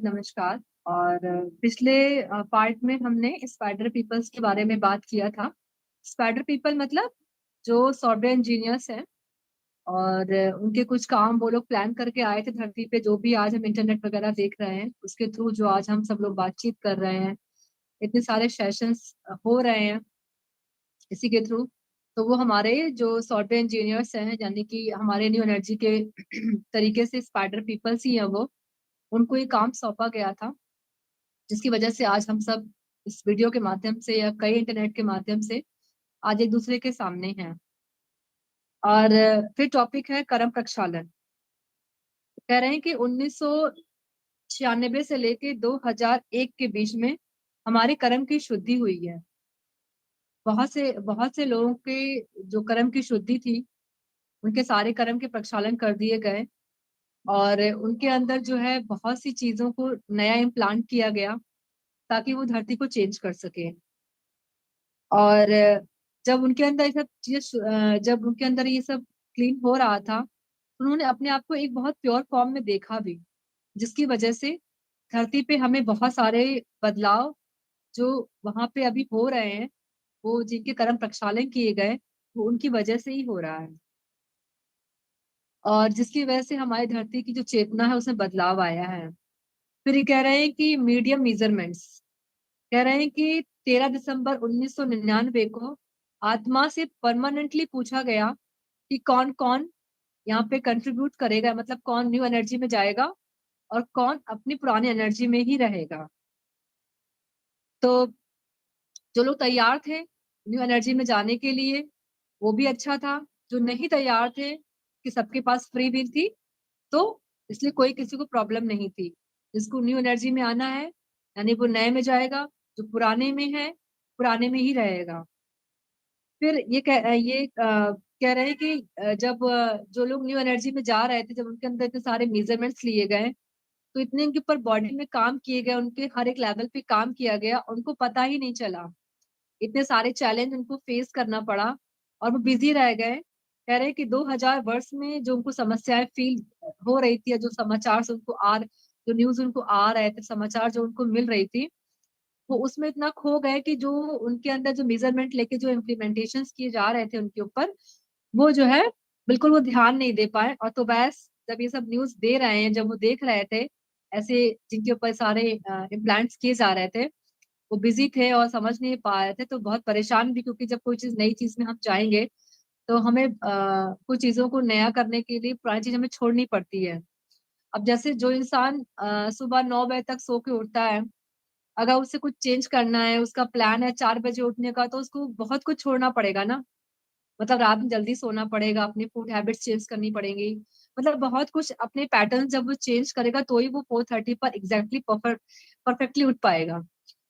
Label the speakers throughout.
Speaker 1: नमस्कार। और पिछले पार्ट में हमने स्पाइडर पीपल्स के बारे में बात किया था। स्पाइडर पीपल मतलब जो सॉफ्टवेयर इंजीनियर्स हैं और उनके कुछ काम वो लोग प्लान करके आए थे धरती पे। जो भी आज हम इंटरनेट वगैरह देख रहे हैं उसके थ्रू जो आज हम सब लोग बातचीत कर रहे हैं, इतने सारे सेशंस हो रहे हैं इसी के थ्रू। तो वो हमारे जो सॉफ्टवेयर इंजीनियर्स हैं, यानी कि हमारे न्यू एनर्जी के तरीके से स्पाइडर पीपल्स ही हैं वो। उनको ये काम सौंपा गया था, जिसकी वजह से आज हम सब इस वीडियो के माध्यम से या कई इंटरनेट के माध्यम से आज एक दूसरे के सामने हैं। और फिर टॉपिक है कर्म प्रक्षालन। कह रहे हैं कि 1996 से लेके 2001 के बीच में हमारे कर्म की शुद्धि हुई है। बहुत से लोगों के जो कर्म की शुद्धि थी, उनके सारे कर्म के प्रक्षालन कर दिए गए और उनके अंदर जो है बहुत सी चीजों को नया इम्प्लांट किया गया ताकि वो धरती को चेंज कर सके। और जब उनके अंदर ये सब चीजें जब उनके अंदर ये सब क्लीन हो रहा था, उन्होंने अपने आप को एक बहुत प्योर फॉर्म में देखा भी, जिसकी वजह से धरती पे हमें बहुत सारे बदलाव जो वहां पे अभी हो रहे हैं, वो जिनके कर्म प्रक्षालन किए गए, वो उनकी वजह से ही हो रहा है। और जिसकी वजह से हमारी धरती की जो चेतना है उसमें बदलाव आया है। फिर ये कह रहे हैं कि मीडियम मेजरमेंट्स, कह रहे हैं कि 13 दिसंबर 1999 को आत्मा से परमानेंटली पूछा गया कि कौन कौन यहाँ पे कंट्रीब्यूट करेगा, मतलब कौन न्यू एनर्जी में जाएगा और कौन अपनी पुरानी एनर्जी में ही रहेगा। तो जो लोग तैयार थे न्यू एनर्जी में जाने के लिए वो भी अच्छा था। जो नहीं तैयार थे, कि सबके पास फ्री विल थी, तो इसलिए कोई किसी को प्रॉब्लम नहीं थी। जिसको न्यू एनर्जी में आना है यानी वो नए में जाएगा, जो पुराने में है पुराने में ही रहेगा। फिर कह रहे हैं कि जब जो लोग न्यू एनर्जी में जा रहे थे, जब उनके अंदर इतने सारे मेजरमेंट्स लिए गए, तो इतने उनके ऊपर बॉडी में काम किए गए, उनके हर एक लेवल पे काम किया गया, उनको पता ही नहीं चला। इतने सारे चैलेंज उनको फेस करना पड़ा और वो बिजी रह गए। कह रहे हैं कि 2000 वर्ष में जो उनको समस्याएं फील हो रही थी, या जो समाचार से उनको जो न्यूज उनको आ रहे थे, समाचार जो उनको मिल रही थी, वो उसमें इतना खो गए कि जो उनके अंदर जो मेजरमेंट लेके जो इम्प्लीमेंटेशन किए जा रहे थे उनके ऊपर, वो जो है बिल्कुल वो ध्यान नहीं दे पाए। और तो बस जब ये सब न्यूज दे रहे हैं, जब वो देख रहे थे ऐसे जिनके ऊपर सारे इम्प्लांट्स किए जा रहे थे, वो बिजी थे और समझ नहीं पा रहे थे, तो बहुत परेशान भी, क्योंकि जब कोई चीज नई चीज में हम जाएंगे तो हमें कुछ चीजों को नया करने के लिए पुरानी चीज हमें छोड़नी पड़ती है। अब जैसे जो इंसान सुबह 9 बजे तक सो के उठता है, अगर उसे कुछ चेंज करना है, उसका प्लान है 4 बजे उठने का, तो उसको बहुत कुछ छोड़ना पड़ेगा ना। मतलब रात में जल्दी सोना पड़ेगा, अपनी फूड हैबिट्स चेंज करनी पड़ेंगी, मतलब बहुत कुछ अपने पैटर्न जब वो चेंज करेगा तो ही वो 4:30 पर एग्जैक्टली परफेक्टली उठ पाएगा।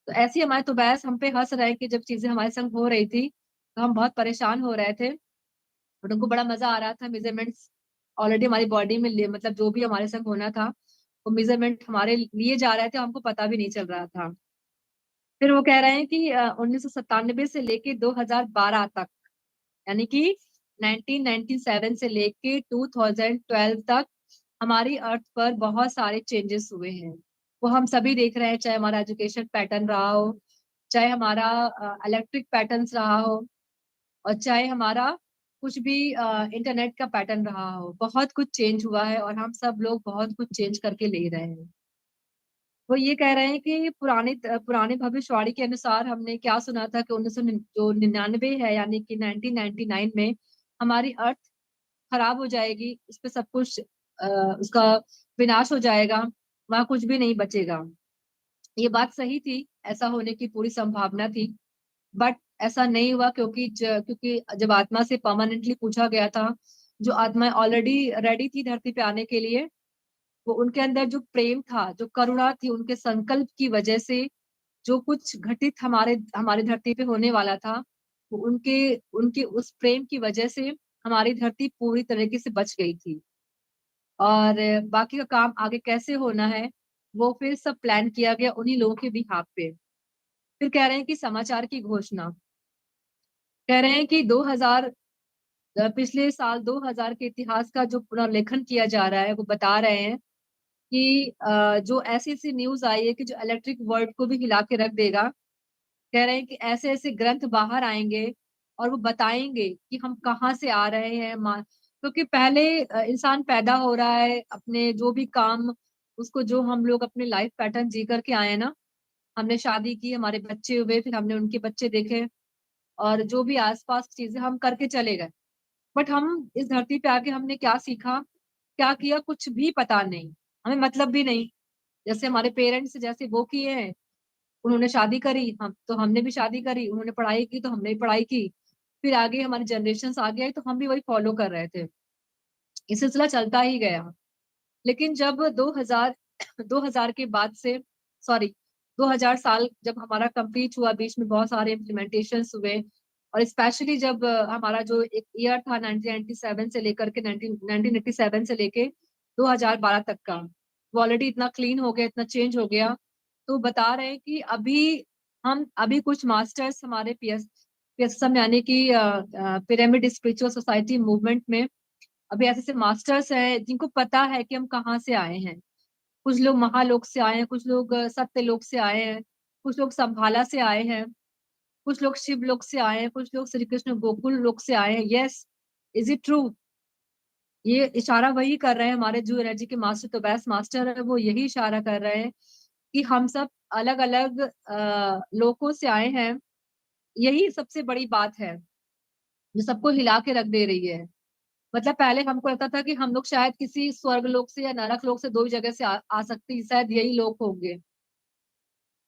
Speaker 1: तो ऐसे ही हमारे तो बहस हम पे हंस रहे कि जब चीजें हमारे संग हो रही थी तो हम बहुत परेशान हो रहे थे, बट उनको बड़ा मजा आ रहा था। मेजरमेंट्स ऑलरेडी हमारी बॉडी में मतलब जो भी हमारे संग होना था, वो मेजरमेंट हमारे लिए जा रहे थे, हमको पता भी नहीं चल रहा था। फिर वो कह रहे हैं कि 1997 से लेके 2012 तक, यानी कि 1997 से लेके 2012 तक हमारी अर्थ पर बहुत सारे चेंजेस हुए हैं। वो हम सभी देख रहे हैं, चाहे हमारा एजुकेशन पैटर्न रहा हो, चाहे हमारा इलेक्ट्रिक पैटर्न्स रहा हो, और चाहे हमारा कुछ भी इंटरनेट का पैटर्न रहा हो, बहुत कुछ चेंज हुआ है और हम सब लोग बहुत कुछ चेंज करके ले रहे हैं। वो ये कह रहे हैं कि पुराने भविष्यवाणी के अनुसार हमने क्या सुना था कि 1999 है, यानी कि 1999 में हमारी अर्थ खराब हो जाएगी, उस पे सब कुछ उसका विनाश हो जाएगा, वहां कुछ भी नहीं बचेगा। ये बात सही थी, ऐसा होने की पूरी संभावना थी, बट ऐसा नहीं हुआ, क्योंकि जब आत्मा से परमानेंटली पूछा गया था, जो आत्मा ऑलरेडी रेडी थी धरती पे आने के लिए, वो उनके अंदर जो प्रेम था, जो करुणा थी, उनके संकल्प की वजह से जो कुछ घटित हमारे हमारी धरती पे होने वाला था, वो उनके उनके उस प्रेम की वजह से हमारी धरती पूरी तरीके से बच गई थी। और बाकी का काम आगे कैसे होना है, वो फिर सब प्लान किया गया उन्हीं लोगों के बिहाफ पे। फिर कह रहे हैं कि समाचार की घोषणा, कह रहे हैं कि 2000 पिछले साल 2000 के इतिहास का जो पुनर्लेखन किया जा रहा है, वो बता रहे हैं कि जो ऐसी ऐसी न्यूज आई है कि जो इलेक्ट्रिक वर्ल्ड को भी हिला के रख देगा। कह रहे हैं कि ऐसे ऐसे ग्रंथ बाहर आएंगे और वो बताएंगे कि हम कहाँ से आ रहे हैं। क्योंकि पहले इंसान पैदा हो रहा है, अपने जो भी काम उसको, जो हम लोग अपने लाइफ पैटर्न जी करके आए हैं ना, हमने शादी की, हमारे बच्चे हुए, फिर हमने उनके बच्चे देखे, और जो भी आसपास चीजें हम करके चले गए। बट हम इस धरती पे आके हमने क्या सीखा, क्या किया, कुछ भी पता नहीं, हमें मतलब भी नहीं। जैसे हमारे पेरेंट्स जैसे वो किए हैं, उन्होंने शादी करी, हम तो हमने भी शादी करी, उन्होंने पढ़ाई की तो हमने भी पढ़ाई की, फिर आगे हमारे जनरेशन आ गए तो हम भी वही फॉलो कर रहे थे। ये सिलसिला चलता ही गया। लेकिन जब 2000 2000 के बाद से, सॉरी, 2000 साल जब हमारा कंप्लीट हुआ, बीच में बहुत सारे इम्प्लीमेंटेशंस हुए, और स्पेशली जब हमारा जो एक ईयर था 1997 से लेकर के 1987 से लेके 2012 तक का, वो ऑलरेडी इतना क्लीन हो गया, इतना चेंज हो गया। तो बता रहे हैं कि अभी कुछ मास्टर्स हमारे पीएसएम यानी कि पिरामिड स्पिरिचुअल सोसाइटी मूवमेंट में अभी ऐसे ऐसे मास्टर्स हैं जिनको पता है कि हम कहाँ से आए हैं। कुछ लोग महालोक से आए हैं, कुछ लोग सत्यलोक से आए हैं, कुछ लोग संभाला से आए हैं, कुछ लोग शिव लोक से आए हैं, कुछ लोग श्री कृष्ण गोकुल लोक से आए हैं। Yes, is it true? ये इशारा वही कर रहे हैं हमारे जो एनर्जी के मास्टर, तो बेस्ट मास्टर है, वो यही इशारा कर रहे हैं कि हम सब अलग अलग लोकों से आए हैं। यही सबसे बड़ी बात है जो सबको हिला के रख दे रही है। मतलब पहले हमको लगता था कि हम लोग शायद किसी स्वर्ग लोक से या नरक लोक से, दो ही जगह से आ सकते हैं, शायद यही लोक होंगे।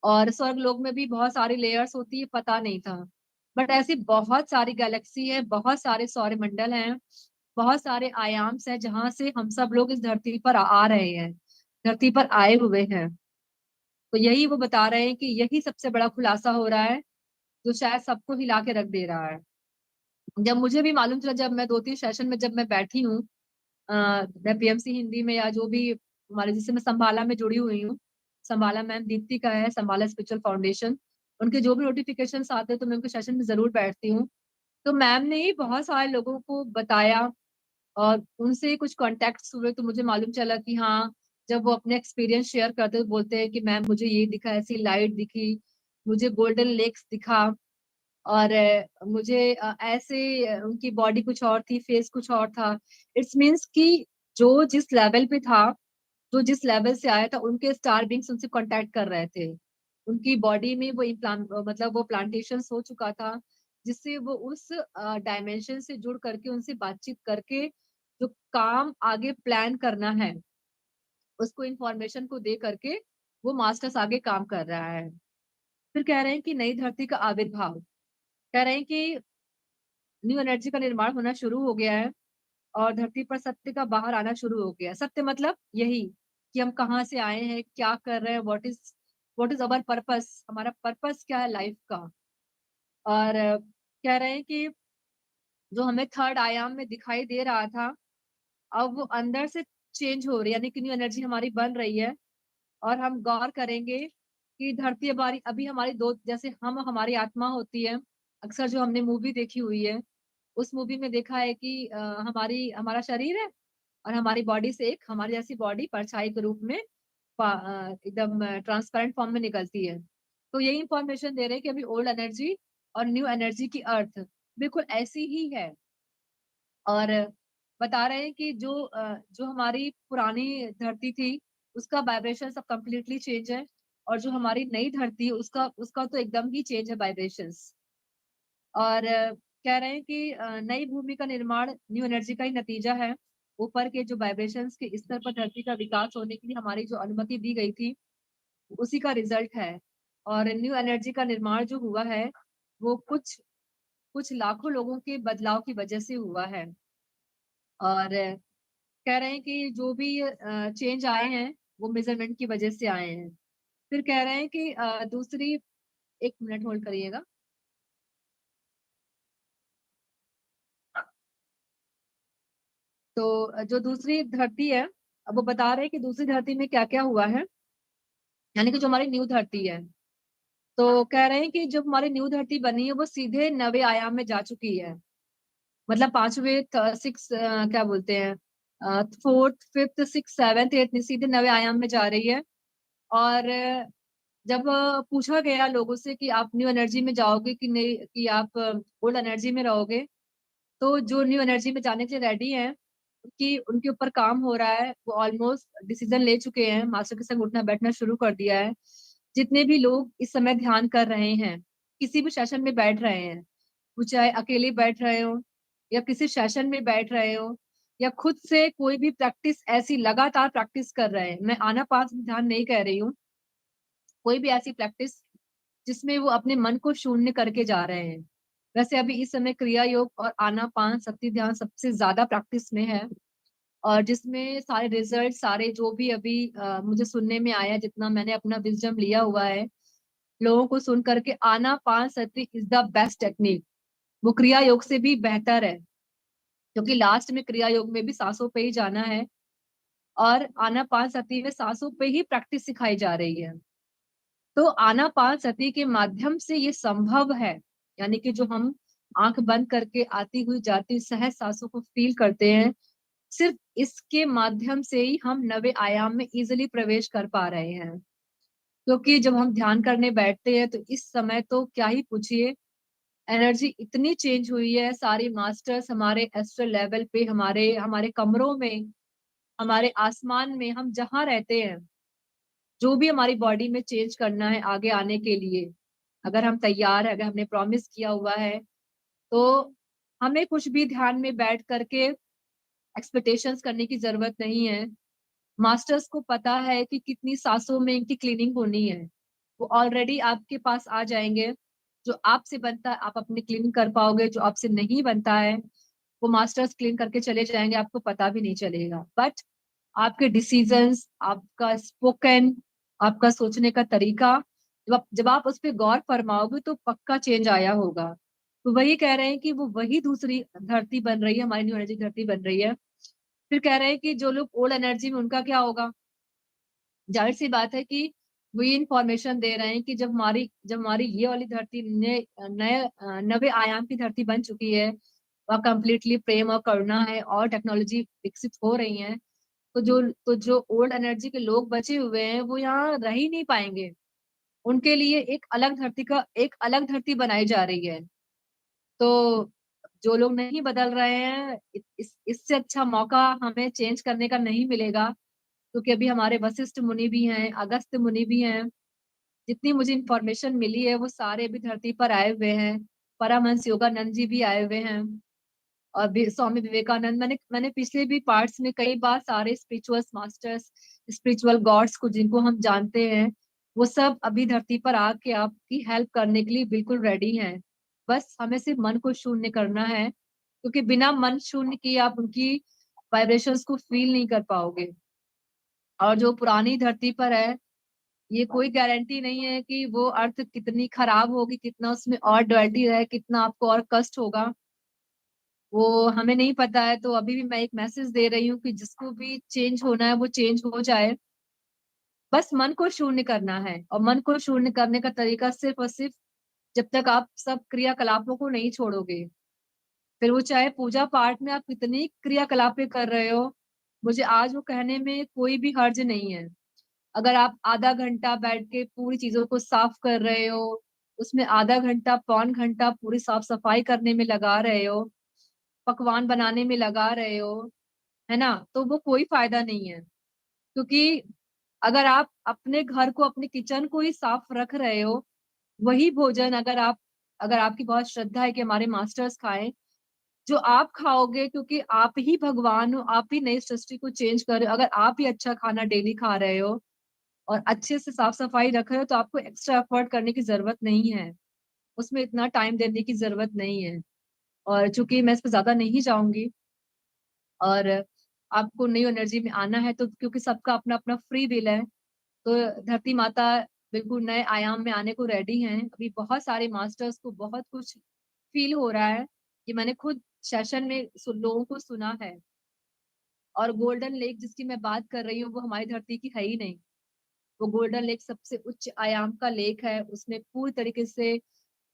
Speaker 1: और स्वर्ग लोक में भी बहुत सारी लेयर्स होती है, पता नहीं था। बट ऐसी बहुत सारी गैलेक्सी है, बहुत सारे सौरमंडल हैं, बहुत सारे आयाम्स हैं जहां से हम सब लोग इस धरती पर आ रहे हैं, धरती पर आए हुए हैं। तो यही वो बता रहे हैं कि यही सबसे बड़ा खुलासा हो रहा है जो शायद सबको हिला के रख दे रहा है। जब मुझे भी मालूम चला, जब मैं 2-3 सेशन में जब मैं बैठी हूँ, मैं पीएमसी हिंदी में, या जो भी हमारे, जिससे मैं संभाला में जुड़ी हुई हूँ, संभाला मैम दीप्ति का है, संभाला स्पिरिचुअल फाउंडेशन, उनके जो भी नोटिफिकेशन आते हैं तो मैं उनके सेशन में जरूर बैठती हूँ। तो मैम ने ही बहुत सारे लोगों को बताया, और उनसे कुछ कॉन्टेक्ट्स हुए तो मुझे मालूम चला कि हाँ, जब वो अपने एक्सपीरियंस शेयर करते तो बोलते हैं कि मैम मुझे ये दिखा, ऐसी लाइट दिखी, मुझे गोल्डन लेक्स दिखा, और मुझे ऐसे उनकी बॉडी कुछ और थी, फेस कुछ और था। इट्स मीन्स कि जो जिस लेवल पे था, जो जिस लेवल से आया था, उनके स्टार बींग्स उनसे कांटेक्ट कर रहे थे। उनकी बॉडी में वो इम्प्लांट, मतलब वो प्लांटेशन हो चुका था, जिससे वो उस डायमेंशन से जुड़ करके उनसे बातचीत करके जो काम आगे प्लान करना है, उसको इंफॉर्मेशन को दे करके वो मास्टर्स आगे काम कर रहा है। फिर कह रहे हैं कि नई धरती का आविर्भाव, कह रहे हैं कि न्यू एनर्जी का निर्माण होना शुरू हो गया है, और धरती पर सत्य का बाहर आना शुरू हो गया। सत्य मतलब यही कि हम कहाँ से आए हैं, क्या कर रहे हैं, व्हाट इज अवर पर्पस, हमारा पर्पस क्या है लाइफ का। और कह रहे हैं कि जो हमें थर्ड आयाम में दिखाई दे रहा था, अब वो अंदर से चेंज हो रही है, यानी कि न्यू एनर्जी हमारी बन रही है। और हम गौर करेंगे कि धरती हमारी अभी हमारी दो, जैसे हम हमारी आत्मा होती है, अक्सर जो हमने मूवी देखी हुई है, उस मूवी में देखा है कि हमारा शरीर है, और हमारी बॉडी से एक हमारी जैसी बॉडी परछाई के रूप में एकदम ट्रांसपेरेंट फॉर्म में निकलती है। तो यही इंफॉर्मेशन दे रहे हैं कि अभी ओल्ड एनर्जी और न्यू एनर्जी की अर्थ बिल्कुल ऐसी ही है। और बता रहे हैं कि जो हमारी पुरानी धरती थी, उसका वाइब्रेशन सब कंप्लीटली चेंज है, और जो हमारी नई धरती है, उसका उसका तो एकदम ही चेंज है वाइब्रेशंस। और कह रहे हैं कि नई भूमि का निर्माण न्यू एनर्जी का ही नतीजा है। ऊपर के जो वाइब्रेशंस के स्तर पर धरती का विकास होने के लिए हमारी जो अनुमति दी गई थी, उसी का रिजल्ट है। और न्यू एनर्जी का निर्माण जो हुआ है, वो कुछ कुछ लाखों लोगों के बदलाव की वजह से हुआ है। और कह रहे हैं कि जो भी चेंज आए हैं, वो मेजरमेंट की वजह से आए हैं। फिर कह रहे हैं कि दूसरी, एक मिनट होल्ड करिएगा। तो जो दूसरी धरती है, अब वो बता रहे हैं कि दूसरी धरती में क्या क्या हुआ है, यानी कि जो हमारी न्यू धरती है। तो कह रहे हैं कि जब हमारी न्यू धरती बनी है, वो सीधे नवे आयाम में जा चुकी है। मतलब पांचवे, सिक्स, क्या बोलते हैं, fourth, fifth, six, seventh, eighth सीधे नवे आयाम में जा रही है। और जब पूछा गया लोगों से कि आप न्यू एनर्जी में जाओगे कि नहीं, कि आप ओल्ड एनर्जी में रहोगे, तो जो न्यू एनर्जी में जाने के लिए रेडी हैं, उनकी उनके ऊपर काम हो रहा है, वो ऑलमोस्ट डिसीजन ले चुके हैं, मास्टर के संग उठना बैठना शुरू कर दिया है। जितने भी लोग इस समय ध्यान कर रहे हैं, किसी भी सेशन में बैठ रहे हैं, वो चाहे अकेले बैठ रहे हो या किसी सेशन में बैठ रहे हो, या खुद से कोई भी प्रैक्टिस ऐसी लगातार प्रैक्टिस कर रहे हैं, मैं आना पास ध्यान नहीं कह रही हूँ, कोई भी ऐसी प्रैक्टिस जिसमें वो अपने मन को शून्य करके जा रहे हैं। वैसे अभी इस समय क्रिया योग और आनापान सति ध्यान सबसे ज्यादा प्रैक्टिस में है, और जिसमें सारे रिजल्ट, सारे जो भी अभी मुझे सुनने में आया, जितना मैंने अपना विजडम लिया हुआ है लोगों को सुन करके, आनापान सति इज द बेस्ट टेक्निक। वो क्रिया योग से भी बेहतर है, क्योंकि लास्ट में क्रिया योग में भी सांसों पे ही जाना है, और आनापान सति में सांसों पे ही प्रैक्टिस सिखाई जा रही है। तो आनापान सति के माध्यम से ये संभव है, यानी कि जो हम आंख बंद करके आती हुई जाती सहज सांसों को फील करते हैं, सिर्फ इसके माध्यम से ही हम नवे आयाम में इजिली प्रवेश कर पा रहे हैं। क्योंकि जब हम ध्यान करने बैठते हैं तो इस समय तो क्या ही पूछिए, एनर्जी इतनी चेंज हुई है, सारे मास्टर्स हमारे एस्ट्रल लेवल पे, हमारे हमारे कमरों में, हमारे आसमान में, हम जहाँ रहते हैं, जो भी हमारी बॉडी में चेंज करना है आगे आने के लिए, अगर हम तैयार है, अगर हमने प्रॉमिस किया हुआ है, तो हमें कुछ भी ध्यान में बैठ करके एक्सपेक्टेशंस करने की जरूरत नहीं है। मास्टर्स को पता है कि कितनी सांसों में इनकी क्लीनिंग होनी है, वो ऑलरेडी आपके पास आ जाएंगे। जो आपसे बनता है आप अपनी क्लीनिंग कर पाओगे, जो आपसे नहीं बनता है वो मास्टर्स क्लीन करके चले जाएंगे, आपको पता भी नहीं चलेगा। बट आपके डिसीजंस, आपका स्पोकन, आपका सोचने का तरीका, जब आप उस पर गौर फरमाओगे तो पक्का चेंज आया होगा। तो वही कह रहे हैं कि वो वही दूसरी धरती बन रही है, हमारी न्यू एनर्जी धरती बन रही है। फिर कह रहे हैं कि जो लोग ओल्ड एनर्जी में, उनका क्या होगा। जाहिर सी बात है कि वो ये इंफॉर्मेशन दे रहे हैं कि जब हमारी ये वाली धरती नवे आयाम की धरती बन चुकी है, वह कंप्लीटली प्रेम और करुणा है और टेक्नोलॉजी विकसित हो रही है, तो जो ओल्ड एनर्जी के लोग बचे हुए हैं वो यहाँ रह ही नहीं पाएंगे। उनके लिए एक अलग धरती बनाई जा रही है। तो जो लोग नहीं बदल रहे हैं, इससे अच्छा मौका हमें चेंज करने का नहीं मिलेगा, क्योंकि अभी हमारे वशिष्ठ मुनि भी हैं, अगस्त्य मुनि भी हैं, जितनी मुझे इंफॉर्मेशन मिली है वो सारे अभी धरती पर आए हुए हैं। परमहंस योगानंद जी भी आए हुए हैं, और स्वामी विवेकानंद, मैंने पिछले भी पार्ट्स में कई बार सारे स्पिरिचुअल मास्टर्स, स्पिरिचुअल गॉड्स को जिनको हम जानते हैं, वो सब अभी धरती पर आके आपकी हेल्प करने के लिए बिल्कुल रेडी हैं। बस हमें सिर्फ मन को शून्य करना है, क्योंकि बिना मन शून्य किए आप उनकी वाइब्रेशंस को फील नहीं कर पाओगे। और जो पुरानी धरती पर है, ये कोई गारंटी नहीं है कि वो अर्थ कितनी खराब होगी, कितना उसमें और डर्टी रहे, कितना आपको और कष्ट होगा, वो हमें नहीं पता है। तो अभी भी मैं एक मैसेज दे रही हूँ कि जिसको भी चेंज होना है वो चेंज हो जाए। बस मन को शून्य करना है, और मन को शून्य करने का तरीका सिर्फ और सिर्फ जब तक आप सब क्रियाकलापों को नहीं छोड़ोगे, फिर वो चाहे पूजा पाठ में आप कितनी क्रियाकलापें कर रहे हो, मुझे आज वो कहने में कोई भी हर्ज नहीं है। अगर आप आधा घंटा बैठ के पूरी चीजों को साफ कर रहे हो, उसमें आधा घंटा पौन घंटा पूरी साफ सफाई करने में लगा रहे हो, पकवान बनाने में लगा रहे हो, है ना, तो वो कोई फायदा नहीं है। क्योंकि अगर आप अपने घर को, अपने किचन को ही साफ रख रहे हो, वही भोजन अगर आपकी बहुत श्रद्धा है कि हमारे मास्टर्स खाएं, जो आप खाओगे, क्योंकि आप ही भगवान हो, आप ही नई सृष्टि को चेंज कर रहे हो, अगर आप ही अच्छा खाना डेली खा रहे हो और अच्छे से साफ सफाई रख रहे हो, तो आपको एक्स्ट्रा एफर्ट करने की जरूरत नहीं है, उसमें इतना टाइम देने की जरूरत नहीं है। और चूंकि मैं इस पर ज्यादा नहीं जाऊंगी, और आपको न्यू एनर्जी में आना है, तो क्योंकि सबका अपना अपना फ्री विल है, तो धरती माता बिल्कुल नए आयाम में आने को रेडी हैं। अभी बहुत सारे मास्टर्स को बहुत कुछ फील हो रहा है, कि मैंने खुद सेशन में लोगों को सुना है। और गोल्डन लेक जिसकी मैं बात कर रही हूँ वो हमारी धरती की है ही नहीं। वो गोल्डन लेक सबसे उच्च आयाम का लेक है, उसमें पूरी तरीके से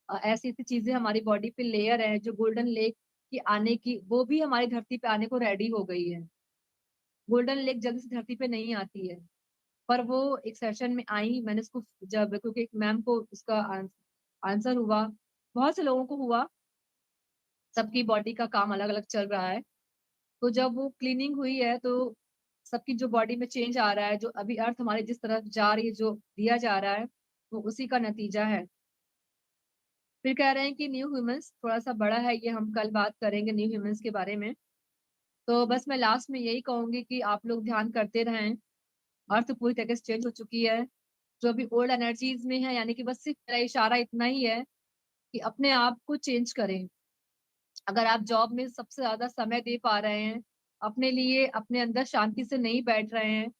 Speaker 1: ऐसी ऐसी चीजें हमारी बॉडी पे लेयर है, जो गोल्डन लेक की आने की, वो भी हमारी धरती पे आने को रेडी हो गई है। गोल्डन लेक जल्दी से धरती पे नहीं आती है। पर वो एक सेशन में आई, मैंने उसको जब, क्योंकि एक मैम को उसका आंसर हुआ, बहुत से लोगों को हुआ, सबकी बॉडी का काम अलग अलग चल रहा है। तो जब वो क्लीनिंग हुई है तो सबकी जो बॉडी में चेंज आ रहा है, जो अभी अर्थ हमारे जिस तरफ जा रही है, जो दिया जा रहा है, वो उसी का नतीजा है। फिर कह रहे हैं कि न्यू ह्यूमंस थोड़ा सा बड़ा है, ये हम कल बात करेंगे न्यू ह्यूमंस के बारे में। तो बस मैं लास्ट में यही कहूंगी कि आप लोग ध्यान करते रहें। अर्थ पूरी तरह से चेंज हो चुकी है। जो अभी ओल्ड एनर्जीज में है, यानी कि बस सिर्फ मेरा इशारा इतना ही है कि अपने आप को चेंज करें। अगर आप जॉब में सबसे ज्यादा समय दे पा रहे हैं, अपने लिए अपने अंदर शांति से नहीं बैठ रहे हैं,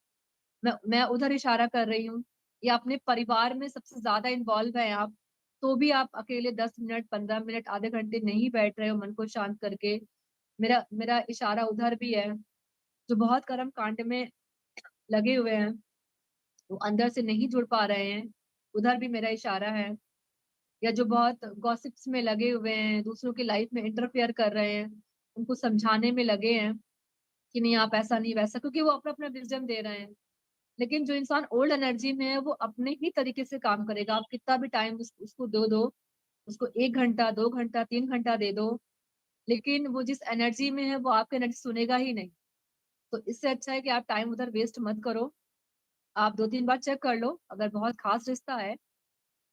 Speaker 1: मैं उधर इशारा कर रही हूँ, या अपने परिवार में सबसे ज्यादा इन्वॉल्व है आप, तो भी आप अकेले 10 मिनट 15 मिनट आधे घंटे नहीं बैठ रहे हो मन को शांत करके, मेरा मेरा इशारा उधर भी है। जो बहुत कर्म कांड में लगे हुए हैं, वो अंदर से नहीं जुड़ पा रहे हैं, उधर भी मेरा इशारा है। या जो बहुत गॉसिप्स में लगे हुए हैं, दूसरों की लाइफ में इंटरफेयर कर रहे हैं, उनको समझाने में लगे हैं कि नहीं आप ऐसा नहीं वैसा, क्योंकि वो अपना अपना विजडम दे रहे हैं। लेकिन जो इंसान ओल्ड एनर्जी में है, वो अपने ही तरीके से काम करेगा। आप कितना भी टाइम उसको दो उसको 1 घंटा 2 घंटा 3 घंटा दे दो, लेकिन वो जिस एनर्जी में है वो आपकी एनर्जी सुनेगा ही नहीं। तो इससे अच्छा है कि आप टाइम उधर वेस्ट मत करो। आप 2-3 बार चेक कर लो, अगर बहुत खास रिश्ता है,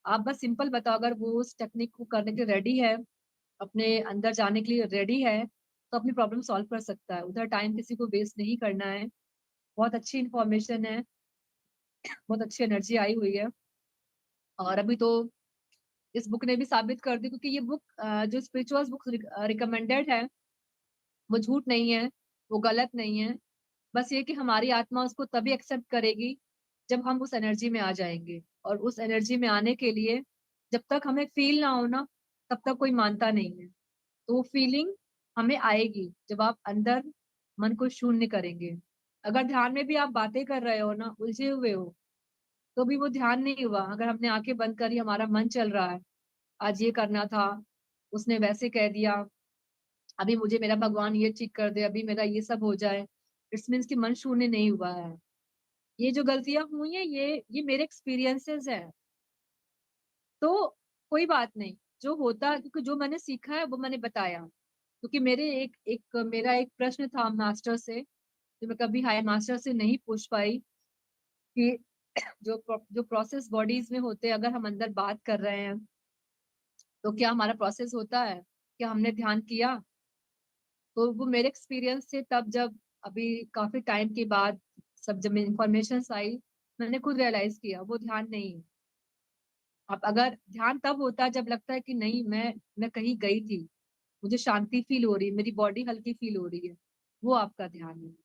Speaker 1: आप बस सिंपल बताओ, अगर वो उस टेक्निक को करने के लिए रेडी है, अपने अंदर जाने के लिए रेडी है, तो अपनी प्रॉब्लम सॉल्व कर सकता है। उधर टाइम किसी को वेस्ट नहीं करना है। बहुत अच्छी इंफॉर्मेशन है, बहुत अच्छी एनर्जी आई हुई है। और अभी तो इस बुक ने भी साबित कर दी, क्योंकि ये बुक जो स्पिरिचुअल बुक रिकमेंडेड है, वो झूठ नहीं है, वो गलत नहीं है। बस ये कि हमारी आत्मा उसको तभी एक्सेप्ट करेगी जब हम उस एनर्जी में आ जाएंगे। और उस एनर्जी में आने के लिए जब तक हमें फील ना हो ना, तब तक कोई मानता नहीं है। तो वो फीलिंग हमें आएगी जब आप अंदर मन को शून्य करेंगे। अगर ध्यान में भी आप बातें कर रहे हो ना, उलझे हुए हो, तो भी वो ध्यान नहीं हुआ। अगर हमने आंखें बंद करी, हमारा मन चल रहा है, आज ये करना था, उसने वैसे कह दिया, अभी मुझे मेरा भगवान ये ठीक कर दे, अभी मेरा ये सब हो जाए, इट्स मीन्स कि मन शून्य नहीं हुआ है। ये जो गलतियां हुई हैं, ये मेरे एक्सपीरियंसेस हैं। तो कोई बात नहीं, जो होता, क्योंकि जो मैंने सीखा है वो मैंने बताया। क्योंकि मेरे एक एक मेरा एक प्रश्न था मास्टर से, जो मैं कभी हायर मास्टर से नहीं पूछ पाई, कि जो प्रोसेस बॉडीज में होते हैं, अगर हम अंदर बात कर रहे हैं, तो क्या हमारा प्रोसेस होता है, क्या हमने ध्यान किया? तो वो मेरे एक्सपीरियंस से, तब जब अभी काफी टाइम के बाद सब जब इंफॉर्मेशन आई, मैंने खुद रियलाइज किया वो ध्यान नहीं है। अब अगर ध्यान तब होता है जब लगता है कि नहीं, मैं कहीं गई थी, मुझे शांति फील हो रही है, मेरी बॉडी हल्की फील हो रही है, वो आपका ध्यान है।